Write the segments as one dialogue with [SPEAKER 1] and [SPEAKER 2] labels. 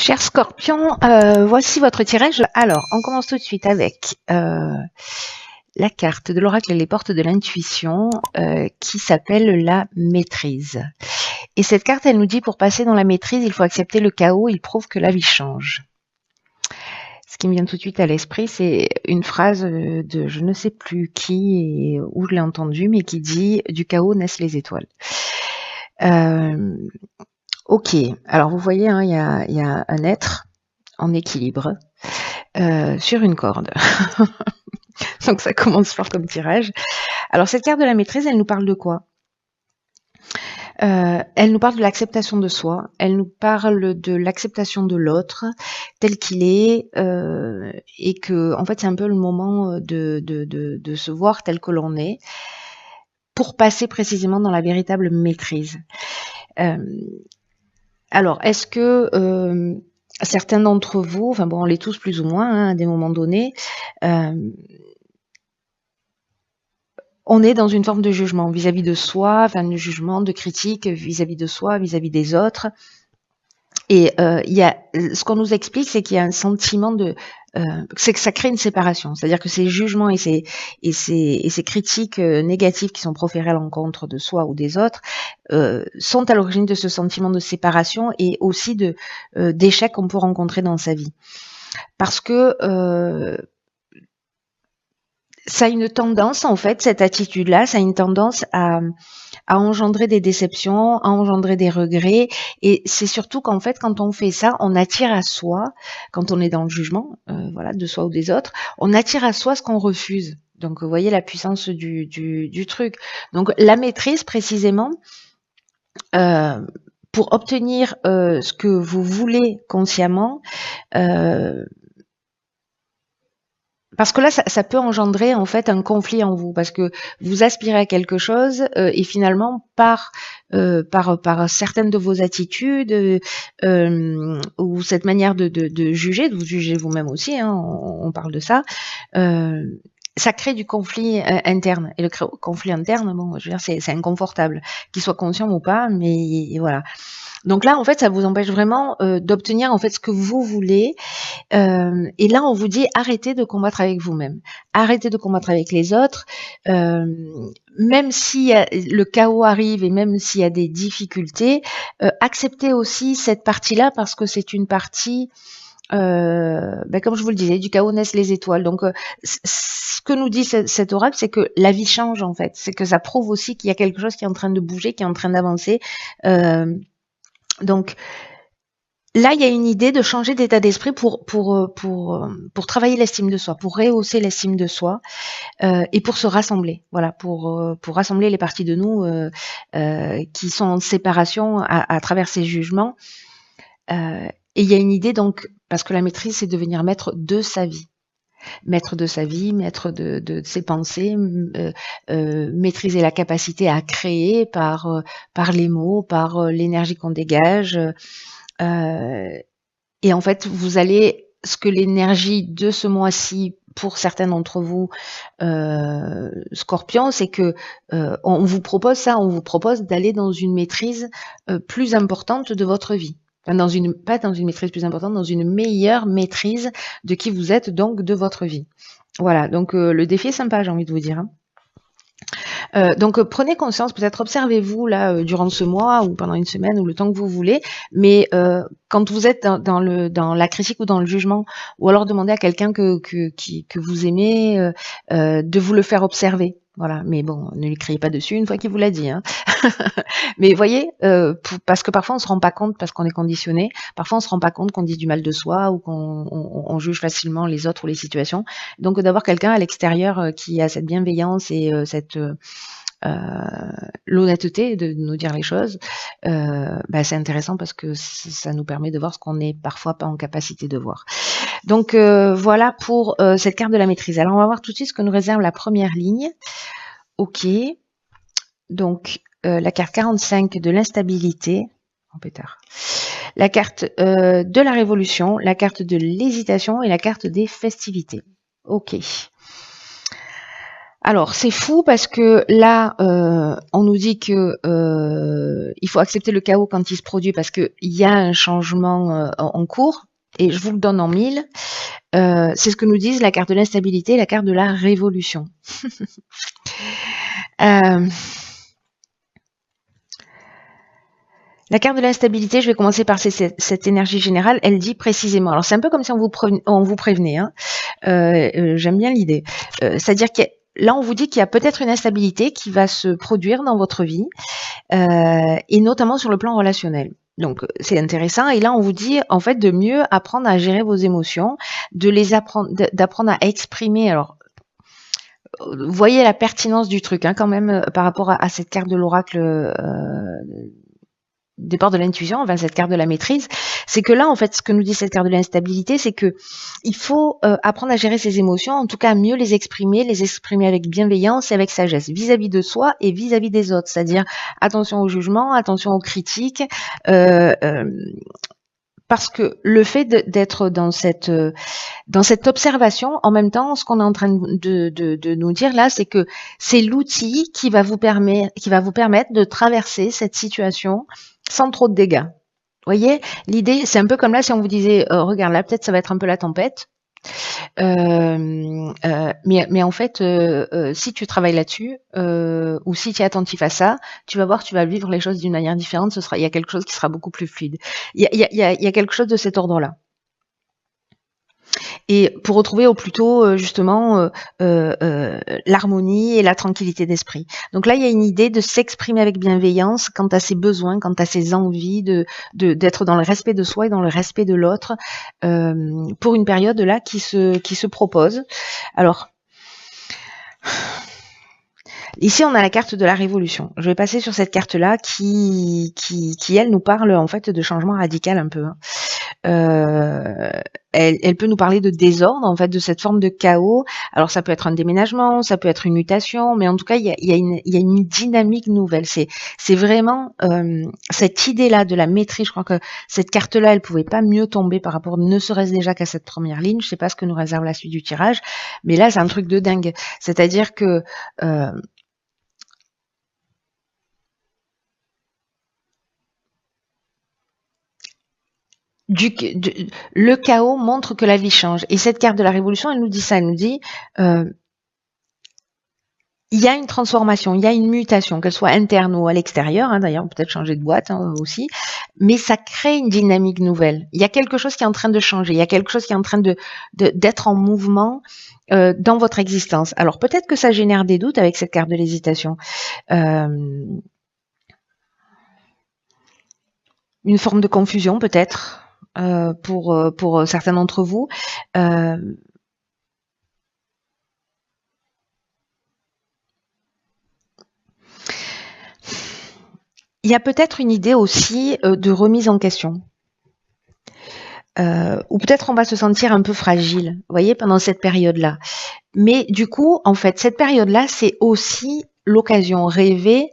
[SPEAKER 1] Cher Scorpion, voici votre tirage. Alors, on commence tout de suite avec la carte de l'oracle et les portes de l'intuition qui s'appelle la maîtrise. Et cette carte, elle nous dit pour passer dans la maîtrise, il faut accepter le chaos, il prouve que la vie change. Ce qui me vient tout de suite à l'esprit, c'est une phrase de je ne sais plus qui et où je l'ai entendue, mais qui dit « Du chaos naissent les étoiles ». Ok, alors vous voyez, hein, il y a un être en équilibre sur une corde. Donc ça commence fort comme tirage. Alors cette carte de la maîtrise, elle nous parle de quoi? Elle nous parle de l'acceptation de soi, elle nous parle de l'acceptation de l'autre tel qu'il est, et que en fait c'est un peu le moment de se voir tel que l'on est pour passer précisément dans la véritable maîtrise. Alors est-ce que certains d'entre vous, enfin bon on l'est tous plus ou moins hein, à des moments donnés, on est dans une forme de jugement vis-à-vis de soi, enfin de jugement, de critique vis-à-vis de soi, vis-à-vis des autres. Et il y a ce qu'on nous explique, c'est qu'il y a un sentiment de c'est que ça crée une séparation. C'est-à-dire que ces jugements et ces critiques négatives qui sont proférées à l'encontre de soi ou des autres sont à l'origine de ce sentiment de séparation et aussi de d'échecs qu'on peut rencontrer dans sa vie. Parce que ça a une tendance, en fait, cette attitude-là, ça a une tendance à engendrer des déceptions, à engendrer des regrets. Et c'est surtout qu'en fait, quand on fait ça, on attire à soi, quand on est dans le jugement, voilà, de soi ou des autres, on attire à soi ce qu'on refuse. Donc, vous voyez la puissance du truc. Donc, la maîtrise, précisément, pour obtenir ce que vous voulez consciemment, parce que là, ça peut engendrer en fait un conflit en vous, parce que vous aspirez à quelque chose et finalement par certaines de vos attitudes ou cette manière de juger, de vous juger vous-même aussi, hein, on parle de ça. Ça crée du conflit interne. Et le conflit interne, bon, je veux dire, c'est inconfortable, qu'il soit conscient ou pas, mais voilà. Donc là, en fait, ça vous empêche vraiment d'obtenir en fait ce que vous voulez. Et là, on vous dit arrêtez de combattre avec vous-même, arrêtez de combattre avec les autres. Même si le chaos arrive et même s'il y a des difficultés, acceptez aussi cette partie-là parce que c'est une partie. Comme je vous le disais, du chaos naissent les étoiles. Donc, ce que nous dit cet oracle, c'est que la vie change en fait. C'est que ça prouve aussi qu'il y a quelque chose qui est en train de bouger, qui est en train d'avancer. Donc là, il y a une idée de changer d'état d'esprit pour travailler l'estime de soi, pour rehausser l'estime de soi et pour se rassembler. Voilà, pour rassembler les parties de nous qui sont en séparation à travers ces jugements. Et il y a une idée donc, parce que la maîtrise, c'est devenir maître de sa vie. Maître de sa vie, maître de ses pensées, maîtriser la capacité à créer par les mots, par l'énergie qu'on dégage. Et en fait, vous allez, ce que l'énergie de ce mois-ci, pour certains d'entre vous, Scorpion, c'est que on vous propose ça, on vous propose d'aller dans une maîtrise plus importante de votre vie. Enfin, pas dans une maîtrise plus importante, dans une meilleure maîtrise de qui vous êtes, donc de votre vie. Voilà, donc le défi est sympa, j'ai envie de vous dire. Donc prenez conscience, peut-être observez-vous là durant ce mois ou pendant une semaine ou le temps que vous voulez, mais quand vous êtes dans la critique ou dans le jugement, ou alors demandez à quelqu'un que vous aimez de vous le faire observer. Voilà, mais bon, ne lui criez pas dessus une fois qu'il vous l'a dit. Hein. Mais voyez, parce que parfois on se rend pas compte parce qu'on est conditionné. Parfois on se rend pas compte qu'on dit du mal de soi ou qu'on juge facilement les autres ou les situations. Donc d'avoir quelqu'un à l'extérieur qui a cette bienveillance et cette l'honnêteté de nous dire les choses, c'est intéressant parce que ça nous permet de voir ce qu'on n'est parfois pas en capacité de voir. Donc voilà pour cette carte de la maîtrise. Alors on va voir tout de suite ce que nous réserve la première ligne. Ok, donc la carte 45 de l'instabilité, en pétard. La carte de la révolution, la carte de l'hésitation et la carte des festivités. Ok. Alors, c'est fou parce que là, on nous dit que il faut accepter le chaos quand il se produit parce qu'il y a un changement en cours. Et je vous le donne en mille. C'est ce que nous disent la carte de l'instabilité et la carte de la révolution. Euh, La carte de l'instabilité, je vais commencer par cette énergie générale, elle dit précisément, alors c'est un peu comme si on vous prévenait, hein. J'aime bien l'idée. C'est-à-dire que là, on vous dit qu'il y a peut-être une instabilité qui va se produire dans votre vie, et notamment sur le plan relationnel. Donc c'est intéressant. Et là, on vous dit en fait de mieux apprendre à gérer vos émotions, d'apprendre à exprimer. Alors, voyez la pertinence du truc hein, quand même par rapport à cette carte de l'oracle. Départ de l'intuition, enfin cette carte de la maîtrise, c'est que là, en fait, ce que nous dit cette carte de l'instabilité, c'est que il faut apprendre à gérer ses émotions, en tout cas mieux les exprimer avec bienveillance et avec sagesse, vis-à-vis de soi et vis-à-vis des autres. C'est-à-dire attention au jugement, attention aux critiques, parce que le fait d'être dans cette observation, en même temps, ce qu'on est en train de nous dire là, c'est que c'est l'outil qui va vous permettre de traverser cette situation sans trop de dégâts. Vous voyez, l'idée, c'est un peu comme là si on vous disait, regarde là, peut-être ça va être un peu la tempête. Mais en fait, si tu travailles là-dessus, ou si tu es attentif à ça, tu vas voir, tu vas vivre les choses d'une manière différente. Il y a quelque chose qui sera beaucoup plus fluide. Il y a quelque chose de cet ordre-là. Et pour retrouver au plus tôt justement l'harmonie et la tranquillité d'esprit. Donc là, il y a une idée de s'exprimer avec bienveillance quant à ses besoins, quant à ses envies, d'être dans le respect de soi et dans le respect de l'autre pour une période là qui se propose. Alors, ici, on a la carte de la révolution. Je vais passer sur cette carte-là qui, elle, nous parle en fait de changement radical un peu. Elle peut nous parler de désordre, en fait, de cette forme de chaos. Alors, ça peut être un déménagement, ça peut être une mutation, mais en tout cas, il y a une dynamique nouvelle. C'est vraiment cette idée-là de la maîtrise. Je crois que cette carte-là, elle pouvait pas mieux tomber par rapport, ne serait-ce déjà qu'à cette première ligne. Je sais pas ce que nous réserve la suite du tirage, mais là, c'est un truc de dingue. C'est-à-dire que le chaos montre que la vie change. Et cette carte de la révolution, elle nous dit ça. Elle nous dit, il y a une transformation, il y a une mutation, qu'elle soit interne ou à l'extérieur. Hein, d'ailleurs, peut-être changer de boîte aussi. Mais ça crée une dynamique nouvelle. Il y a quelque chose qui est en train de changer. Il y a quelque chose qui est en train d'être en mouvement dans votre existence. Alors, peut-être que ça génère des doutes avec cette carte de l'hésitation. Une forme de confusion, peut-être. Pour certains d'entre vous. Il y a peut-être une idée aussi de remise en question. Ou peut-être on va se sentir un peu fragile, vous voyez, pendant cette période-là. Mais du coup, en fait, cette période-là, c'est aussi l'occasion rêvée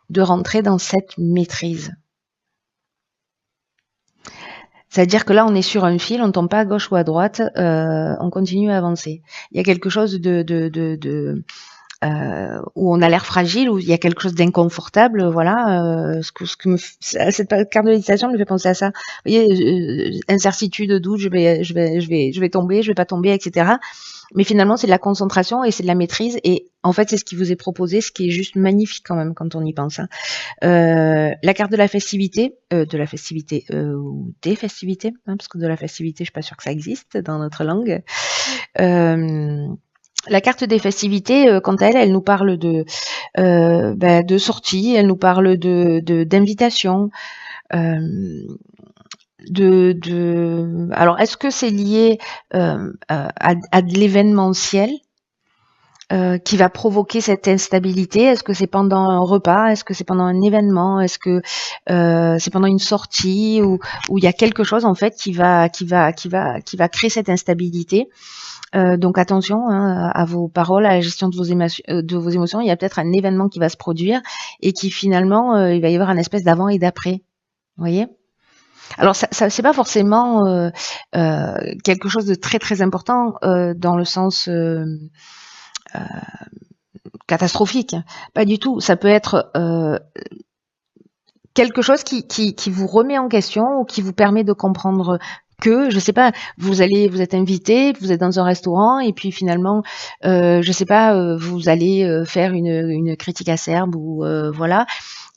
[SPEAKER 1] de rentrer dans cette maîtrise. C'est-à-dire que là, on est sur un fil, on ne tombe pas à gauche ou à droite, on continue à avancer. Il y a quelque chose où on a l'air fragile, où il y a quelque chose d'inconfortable, voilà. Cette carte de méditation me fait penser à ça. Vous voyez, incertitude, doute, je vais tomber, je vais pas tomber, etc. Mais finalement, c'est de la concentration et c'est de la maîtrise. Et en fait, c'est ce qui vous est proposé, ce qui est juste magnifique quand même quand on y pense. Hein. La carte de la festivité, ou des festivités, hein, parce que de la festivité, je suis pas sûre que ça existe dans notre langue. La carte des festivités, quant à elle, elle nous parle de sortie, elle nous parle d'invitation. Alors, est-ce que c'est lié à de l'événementiel qui va provoquer cette instabilité? Est-ce que c'est pendant un repas? Est-ce que c'est pendant un événement? Est-ce que c'est pendant une sortie où il y a quelque chose en fait qui va créer cette instabilité? Donc attention hein, à vos paroles, à la gestion de vos émotions. Il y a peut-être un événement qui va se produire et qui finalement, il va y avoir un espèce d'avant et d'après. Vous voyez? Alors ça c'est pas forcément quelque chose de très très important dans le sens catastrophique. Pas du tout. Ça peut être quelque chose qui vous remet en question ou qui vous permet de comprendre que, je sais pas, vous êtes invité, vous êtes dans un restaurant et puis finalement, je sais pas, vous allez faire une critique acerbe ou voilà,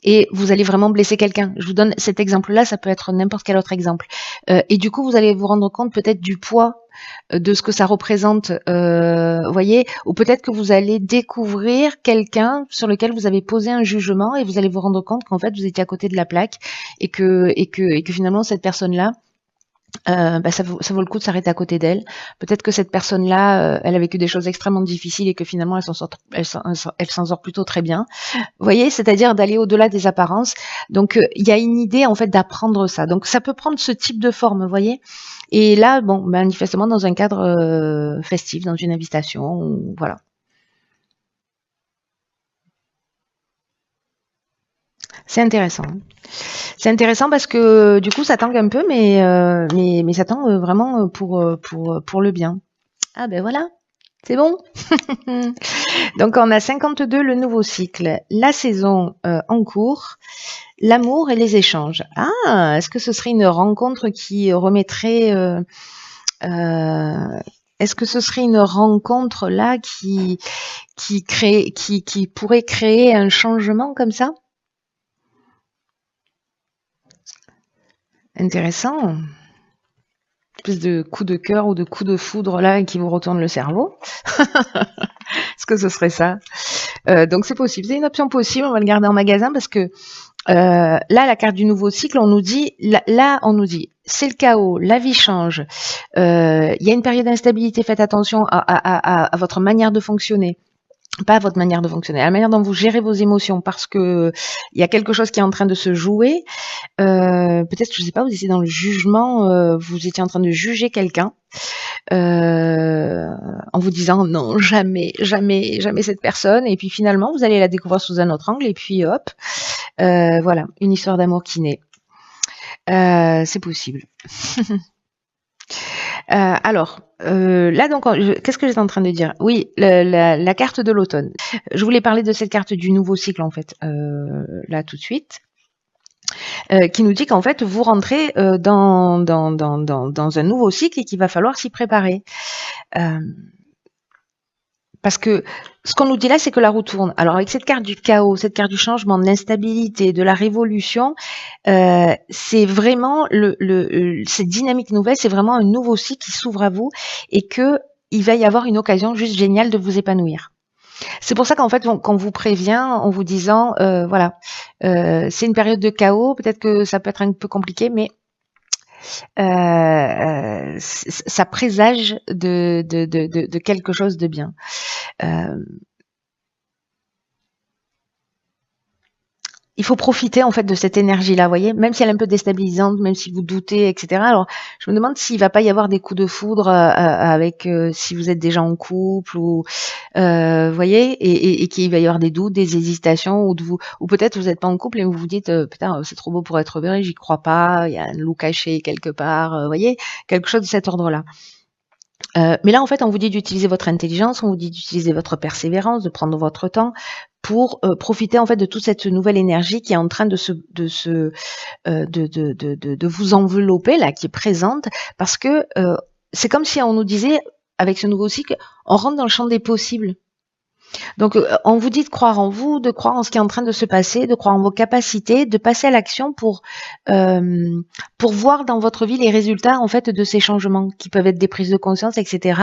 [SPEAKER 1] et vous allez vraiment blesser quelqu'un. Je vous donne cet exemple-là, ça peut être n'importe quel autre exemple. Et du coup, vous allez vous rendre compte peut-être du poids de ce que ça représente, voyez, ou peut-être que vous allez découvrir quelqu'un sur lequel vous avez posé un jugement et vous allez vous rendre compte qu'en fait vous étiez à côté de la plaque et que finalement cette personne-là, ça vaut le coup de s'arrêter à côté d'elle. Peut-être que cette personne-là, elle a vécu des choses extrêmement difficiles et que finalement elle s'en sort plutôt très bien. Vous voyez, c'est-à-dire d'aller au-delà des apparences. Donc il y a une idée en fait d'apprendre ça. Donc ça peut prendre ce type de forme, vous voyez. Et là, bon, manifestement dans un cadre festif, dans une invitation, voilà. C'est intéressant. C'est intéressant parce que du coup ça tangue un peu, mais ça tangue vraiment pour le bien. Ah ben voilà, c'est bon. Donc on a 52, le nouveau cycle, la saison en cours, l'amour et les échanges. Ah, est-ce que ce serait une rencontre qui remettrait est-ce que ce serait une rencontre là qui pourrait créer un changement comme ça? Intéressant. Espèce de coup de cœur ou de coup de foudre là qui vous retourne le cerveau. Est-ce que ce serait ça? Donc c'est possible, c'est une option possible, on va le garder en magasin parce que là, la carte du nouveau cycle, on nous dit, on nous dit, c'est le chaos, la vie change, il y a une période d'instabilité, faites attention à votre manière de fonctionner. Pas à votre manière de fonctionner, à la manière dont vous gérez vos émotions, parce que il y a quelque chose qui est en train de se jouer. Peut-être, je sais pas, vous étiez dans le jugement, vous étiez en train de juger quelqu'un, en vous disant non, jamais, jamais, jamais cette personne. Et puis finalement, vous allez la découvrir sous un autre angle. Et puis hop, voilà, une histoire d'amour qui naît. C'est possible. Alors, là donc, qu'est-ce que j'étais en train de dire? Oui, la carte de l'automne. Je voulais parler de cette carte du nouveau cycle en fait, là tout de suite. Qui nous dit qu'en fait vous rentrez dans un nouveau cycle et qu'il va falloir s'y préparer. Parce que ce qu'on nous dit là, c'est que la roue tourne. Alors avec cette carte du chaos, cette carte du changement, de l'instabilité, de la révolution, c'est vraiment cette dynamique nouvelle, c'est vraiment un nouveau cycle qui s'ouvre à vous et que il va y avoir une occasion juste géniale de vous épanouir. C'est pour ça qu'en fait, qu'on vous prévient en vous disant, voilà, c'est une période de chaos, peut-être que ça peut être un peu compliqué, mais ça présage de quelque chose de bien. Il faut profiter en fait de cette énergie-là, vous voyez, même si elle est un peu déstabilisante, même si vous doutez, etc. Alors, je me demande s'il va pas y avoir des coups de foudre avec si vous êtes déjà en couple ou vous voyez, et qu'il va y avoir des doutes, des hésitations, ou peut-être vous n'êtes pas en couple et vous vous dites putain c'est trop beau pour être vrai, j'y crois pas, il y a un loup caché quelque part, vous voyez, quelque chose de cet ordre-là. Mais là, en fait, on vous dit d'utiliser votre intelligence, on vous dit d'utiliser votre persévérance, de prendre votre temps pour profiter en fait de toute cette nouvelle énergie qui est en train de vous envelopper là, qui est présente, parce que c'est comme si on nous disait avec ce nouveau cycle, on rentre dans le champ des possibles. Donc, on vous dit de croire en vous, de croire en ce qui est en train de se passer, de croire en vos capacités, de passer à l'action pour voir dans votre vie les résultats en fait de ces changements qui peuvent être des prises de conscience, etc.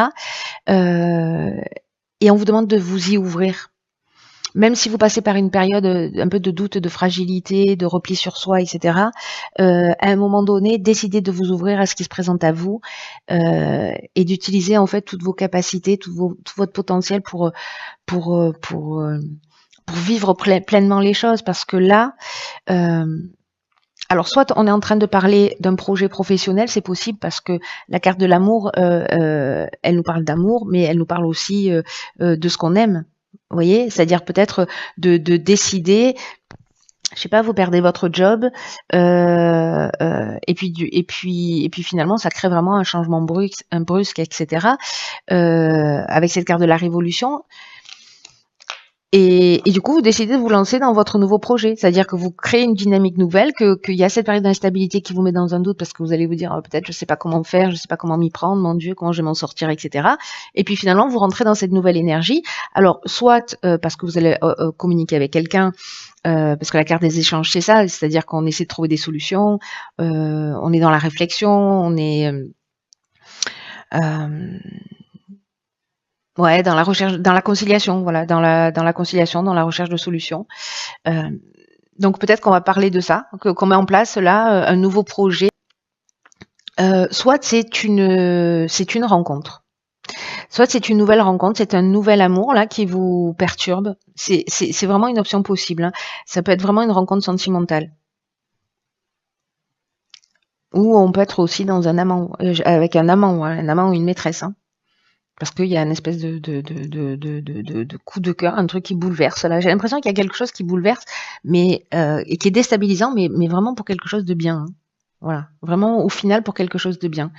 [SPEAKER 1] Et on vous demande de vous y ouvrir. Même si vous passez par une période un peu de doute, de fragilité, de repli sur soi, etc., à un moment donné, décidez de vous ouvrir à ce qui se présente à vous et d'utiliser en fait toutes vos capacités, tout votre potentiel pour vivre pleinement les choses. Parce que là, alors soit on est en train de parler d'un projet professionnel, c'est possible parce que la carte de l'amour, elle nous parle d'amour, mais elle nous parle aussi de ce qu'on aime. Vous voyez, c'est-à-dire peut-être de décider, je sais pas, vous perdez votre job, et puis finalement ça crée vraiment un changement brusque, etc. Avec cette carte de la révolution, Et du coup, vous décidez de vous lancer dans votre nouveau projet. C'est-à-dire que vous créez une dynamique nouvelle, qu'il y a cette période d'instabilité qui vous met dans un doute parce que vous allez vous dire, peut-être je sais pas comment faire, je sais pas comment m'y prendre, mon Dieu, comment je vais m'en sortir, etc. Et puis finalement, vous rentrez dans cette nouvelle énergie. Alors, soit parce que vous allez communiquer avec quelqu'un, parce que la carte des échanges, c'est ça, c'est-à-dire qu'on essaie de trouver des solutions, on est dans la réflexion, on est ouais, dans la recherche, dans la conciliation, voilà, dans la conciliation, dans la recherche de solutions. Euh, donc peut-être qu'on va parler de ça, qu'on met en place là un nouveau projet. Soit c'est une rencontre, soit c'est une nouvelle rencontre, c'est un nouvel amour là qui vous perturbe. C'est vraiment une option possible, hein. Ça peut être vraiment une rencontre sentimentale. Ou on peut être aussi dans un amant, avec un amant ou une maîtresse, hein. Parce qu'il y a une espèce de coup de cœur, un truc qui bouleverse. Là, j'ai l'impression qu'il y a quelque chose qui bouleverse, mais et qui est déstabilisant, mais vraiment pour quelque chose de bien, hein. Voilà, vraiment au final pour quelque chose de bien.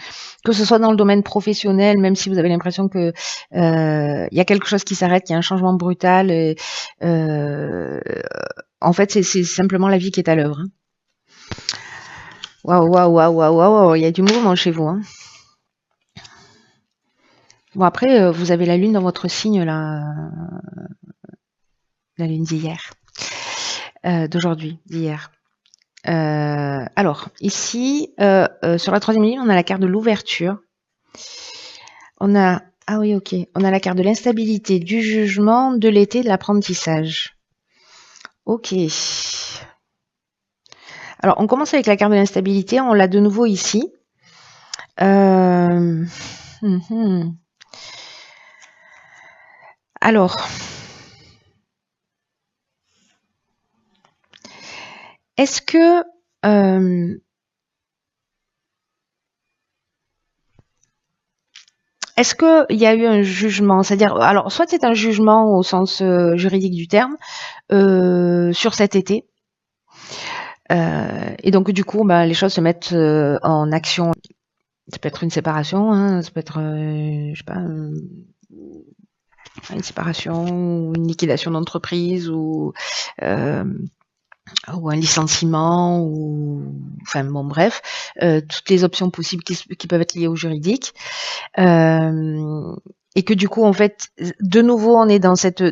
[SPEAKER 1] Que ce soit dans le domaine professionnel, même si vous avez l'impression que il y a quelque chose qui s'arrête, qu'il y a un changement brutal. Euh, en fait, c'est simplement la vie qui est à l'œuvre, hein. Waouh, waouh, waouh, waouh, waouh, il y a du mouvement chez vous, hein. Bon après, vous avez la lune dans votre signe là, la lune d'hier, d'aujourd'hui, d'hier. Alors ici, sur la troisième ligne, on a la carte de l'ouverture. On a ah oui, ok. On a la carte de l'instabilité, du jugement, de l'été, de l'apprentissage. Ok. Alors on commence avec la carte de l'instabilité. On l'a de nouveau ici. Euh... Alors, est-ce que est-ce qu'il y a eu un jugement, c'est-à-dire, alors soit c'est un jugement au sens juridique du terme sur cet été, et donc du coup, bah, les choses se mettent en action. Ça peut être une séparation, hein, ça peut être, je sais pas, une séparation, ou une liquidation d'entreprise, ou un licenciement, ou enfin bon bref, toutes les options possibles qui peuvent être liées au juridique. Et que du coup, en fait, de nouveau, on est dans cette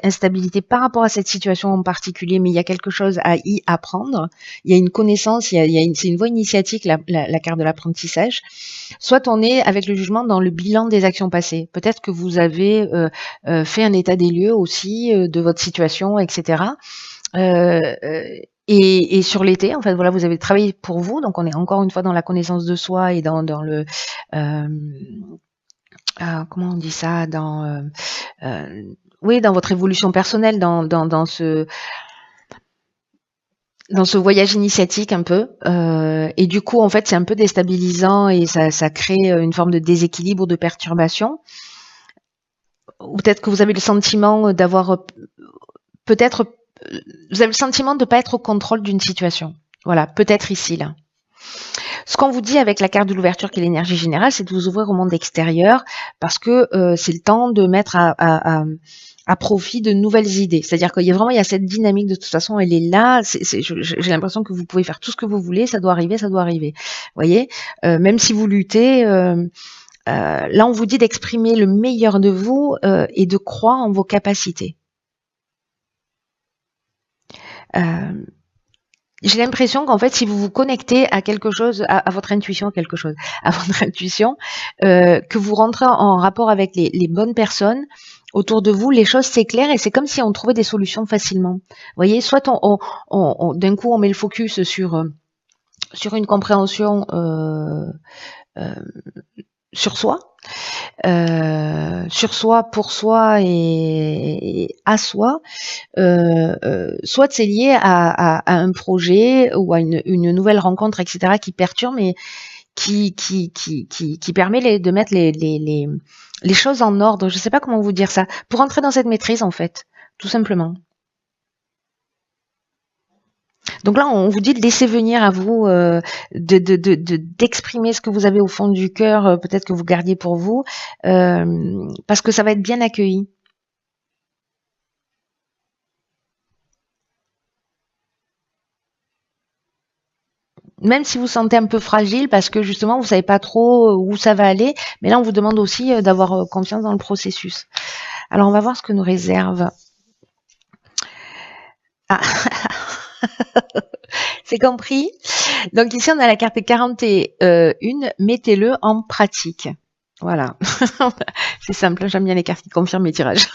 [SPEAKER 1] instabilité par rapport à cette situation en particulier, mais il y a quelque chose à y apprendre. Il y a une connaissance, c'est une voie initiatique, la carte de l'apprentissage. Soit on est avec le jugement dans le bilan des actions passées. Peut-être que vous avez fait un état des lieux aussi de votre situation, etc. Et sur l'été, en fait, voilà, vous avez travaillé pour vous, donc on est encore une fois dans la connaissance de soi et dans le comment on dit ça, oui, dans votre évolution personnelle, dans ce voyage initiatique un peu, et du coup en fait c'est un peu déstabilisant et ça crée une forme de déséquilibre, de perturbation. Ou peut-être que vous avez le sentiment d'avoir peut-être vous avez le sentiment de ne pas être au contrôle d'une situation. Voilà, peut-être ici là. Ce qu'on vous dit avec la carte de l'ouverture qui est l'énergie générale, c'est de vous ouvrir au monde extérieur parce que c'est le temps de mettre à profit de nouvelles idées. C'est-à-dire qu'il y a cette dynamique de toute façon, elle est là. J'ai l'impression que vous pouvez faire tout ce que vous voulez, ça doit arriver, ça doit arriver. Vous voyez, même si vous luttez, là on vous dit d'exprimer le meilleur de vous et de croire en vos capacités. J'ai l'impression qu'en fait, si vous vous connectez à quelque chose, à votre intuition, à votre intuition, que vous rentrez en rapport avec les bonnes personnes autour de vous, les choses s'éclairent et c'est comme si on trouvait des solutions facilement. Vous voyez, soit d'un coup on met le focus sur une compréhension sur soi, pour soi et à soi, soit c'est lié à un projet ou à une nouvelle rencontre, etc., qui perturbe, mais qui permet de mettre les choses en ordre. Je ne sais pas comment vous dire ça. Pour entrer dans cette maîtrise, en fait, tout simplement. Donc là, on vous dit de laisser venir à vous, d'exprimer ce que vous avez au fond du cœur, peut-être que vous gardiez pour vous, parce que ça va être bien accueilli. Même si vous sentez un peu fragile parce que justement vous savez pas trop où ça va aller, mais là on vous demande aussi d'avoir confiance dans le processus. Alors on va voir ce que nous réserve. Ah, c'est compris. Donc ici on a la carte 41, mettez-le en pratique. Voilà. C'est simple, j'aime bien les cartes qui confirment mes tirages.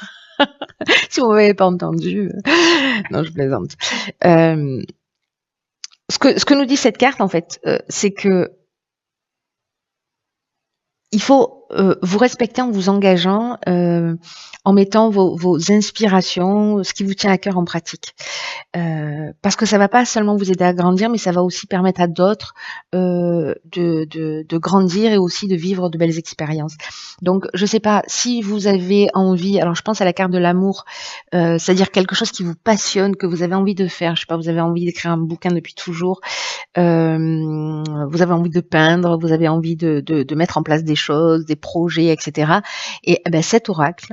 [SPEAKER 1] Si vous m'avez pas entendu. Non, je plaisante. Ce que nous dit cette carte, en fait, c'est que il faut vous respecter en vous engageant, en mettant vos inspirations, ce qui vous tient à cœur en pratique. Parce que ça va pas seulement vous aider à grandir, mais ça va aussi permettre à d'autres de grandir et aussi de vivre de belles expériences. Donc, je sais pas si vous avez envie. Alors, je pense à la carte de l'amour, c'est-à-dire quelque chose qui vous passionne, que vous avez envie de faire. Je sais pas, vous avez envie d'écrire un bouquin depuis toujours. Vous avez envie de peindre, vous avez envie de mettre en place des choses, des projets, etc. Et ben, cet oracle,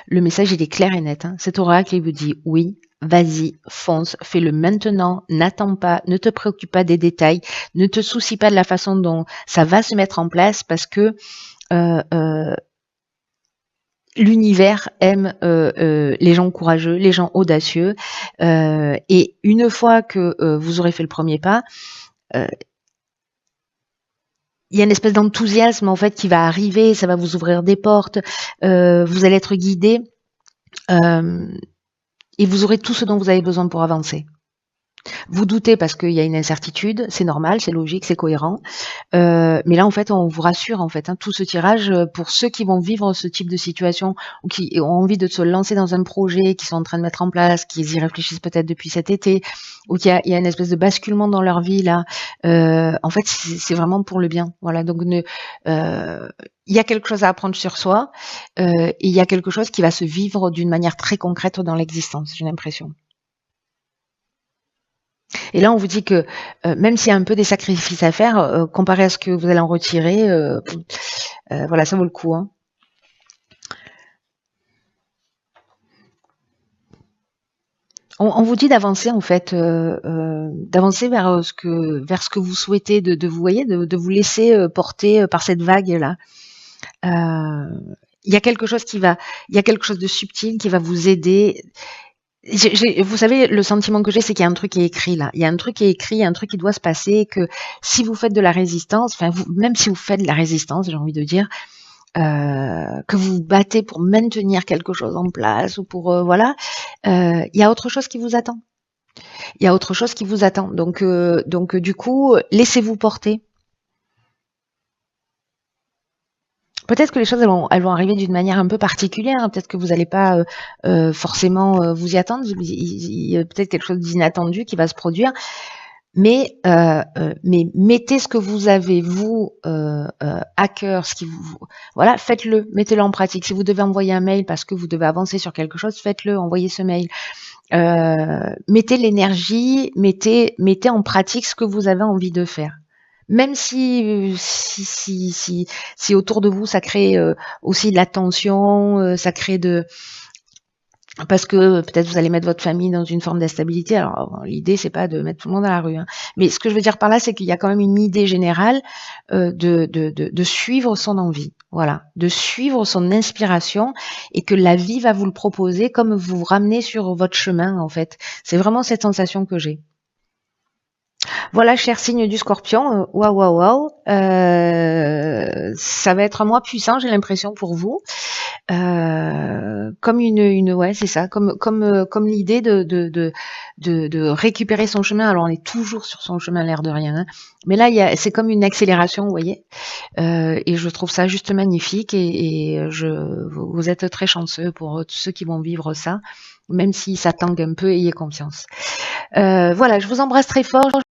[SPEAKER 1] le message il est clair et net. Hein. Cet oracle il vous dit oui, vas-y, fonce, fais-le maintenant, n'attends pas, ne te préoccupe pas des détails, ne te soucie pas de la façon dont ça va se mettre en place parce que l'univers aime les gens courageux, les gens audacieux. Et une fois que vous aurez fait le premier pas, il y a une espèce d'enthousiasme en fait qui va arriver, ça va vous ouvrir des portes, vous allez être guidé et vous aurez tout ce dont vous avez besoin pour avancer. Vous doutez parce qu'il y a une incertitude, c'est normal, c'est logique, c'est cohérent. Mais là, en fait, on vous rassure, en fait, hein, tout ce tirage, pour ceux qui vont vivre ce type de situation ou qui ont envie de se lancer dans un projet, qui sont en train de mettre en place, qui y réfléchissent peut-être depuis cet été, ou qu'il y a une espèce de basculement dans leur vie là. En fait, c'est vraiment pour le bien. Voilà. Donc, il y a quelque chose à apprendre sur soi, et il y a quelque chose qui va se vivre d'une manière très concrète dans l'existence. J'ai l'impression. Et là, on vous dit que même s'il y a un peu des sacrifices à faire, comparé à ce que vous allez en retirer, voilà, ça vaut le coup. Hein. On vous dit d'avancer en fait, d'avancer vers ce que vous souhaitez, de vous voyez, de vous laisser porter par cette vague là. Il y a quelque chose il y a quelque chose de subtil qui va vous aider. Vous savez, le sentiment que j'ai, c'est qu'il y a un truc qui est écrit là. Il y a un truc qui est écrit, il y a un truc qui doit se passer, que si vous faites de la résistance, enfin, même si vous faites de la résistance, j'ai envie de dire, que vous vous battez pour maintenir quelque chose en place ou pour, voilà, il y a autre chose qui vous attend. Il y a autre chose qui vous attend. Donc du coup, laissez-vous porter. Peut-être que les choses elles vont arriver d'une manière un peu particulière. Hein. Peut-être que vous n'allez pas forcément vous y attendre. Il y a peut-être quelque chose d'inattendu qui va se produire. Mais mettez ce que vous avez vous à cœur, ce qui vous voilà, faites-le, mettez-le en pratique. Si vous devez envoyer un mail parce que vous devez avancer sur quelque chose, faites-le, envoyez ce mail. Mettez l'énergie, mettez en pratique ce que vous avez envie de faire. Même si autour de vous ça crée aussi de la tension, ça crée parce que peut-être vous allez mettre votre famille dans une forme d'instabilité. Alors l'idée c'est pas de mettre tout le monde à la rue, hein. Mais ce que je veux dire par là, c'est qu'il y a quand même une idée générale de suivre son envie, voilà, de suivre son inspiration et que la vie va vous le proposer comme vous vous ramenez sur votre chemin en fait. C'est vraiment cette sensation que j'ai. Voilà, cher signe du Scorpion, waouh, waouh, waouh. Ça va être un mois puissant, j'ai l'impression pour vous. Comme ouais, c'est ça, comme l'idée de récupérer son chemin. Alors on est toujours sur son chemin, l'air de rien, hein. Mais là, c'est comme une accélération, vous voyez. Et je trouve ça juste magnifique. Vous êtes très chanceux pour tous ceux qui vont vivre ça, même si ça tangue un peu, ayez confiance. Voilà, je vous embrasse très fort.